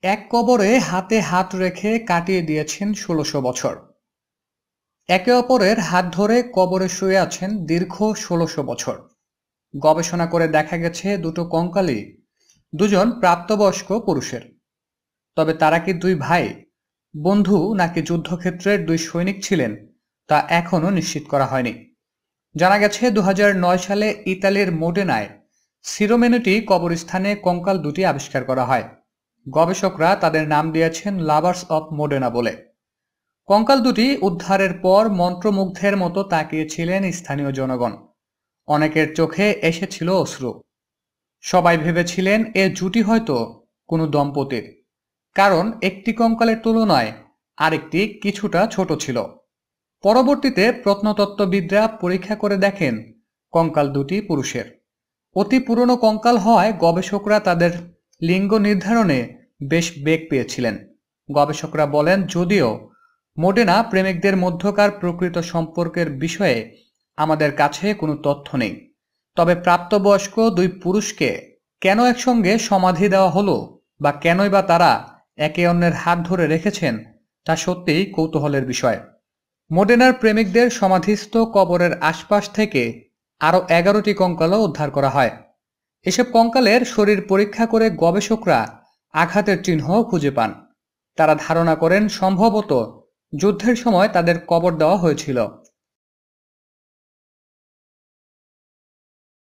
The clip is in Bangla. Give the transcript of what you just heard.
এক কবরে হাতে হাত রেখে কাটিয়ে দিয়েছেন ১৬০০ বছর। একে অপরের হাত ধরে কবরে শুয়ে আছেন দীর্ঘ ১৬০০ বছর। গবেষণা করে দেখা গেছে দুটো কঙ্কালই দুজন প্রাপ্তবয়স্ক পুরুষের। তবে তারা কি দুই ভাই, বন্ধু নাকি যুদ্ধক্ষেত্রের দুই সৈনিক ছিলেন তা এখনও নিশ্চিত করা হয়নি। জানা গেছে ২০০৯ সালে ইতালির মোডেনায় সিরোমেনিটি কবরস্থানে কঙ্কাল দুটি আবিষ্কার করা হয়। গবেষকরা তাদের নাম দিয়েছেন লাভার্স অব মোডেনা বলে। কঙ্কাল দুটি উদ্ধারের পর মন্ত্রমুগ্ধের মতো তাকিয়েছিলেন স্থানীয় জনগণ। অনেকের চোখে এসেছিল অশ্রু। সবাই ভেবেছিলেন এ জুটি হয়তো কোনো দম্পতির, কারণ একটি কঙ্কালের তুলনায় আরেকটি কিছুটা ছোট ছিল। পরবর্তীতে প্রত্নতত্ত্ববিদরা পরীক্ষা করে দেখেন কঙ্কাল দুটি পুরুষের। অতি পুরনো কঙ্কাল হওয়ায় গবেষকরা তাদের লিঙ্গ নির্ধারণে বেশ বেগ পেয়েছিলেন। গবেষকরা বলেন, যদিও মোডেনা প্রেমিকদের মধ্যকার প্রকৃত সম্পর্কের বিষয়ে আমাদের কাছে কোনো তথ্য নেই, তবে প্রাপ্তবয়স্ক দুই পুরুষকে কেন একসঙ্গে সমাধি দেওয়া হলো বা কেনই বা তারা একে অন্যের হাত ধরে রেখেছেন তা সত্যিই কৌতূহলের বিষয়। মোডেনার প্রেমিকদের সমাধিস্থ কবরের আশপাশ থেকে আরও ১১টি কঙ্কালও উদ্ধার করা হয়। এসব কঙ্কালের শরীর পরীক্ষা করে গবেষকরা আঘাতের চিহ্ন খুঁজে পান। তারা ধারণা করেন সম্ভবত যুদ্ধের সময় তাদের কবর দেওয়া হয়েছিল।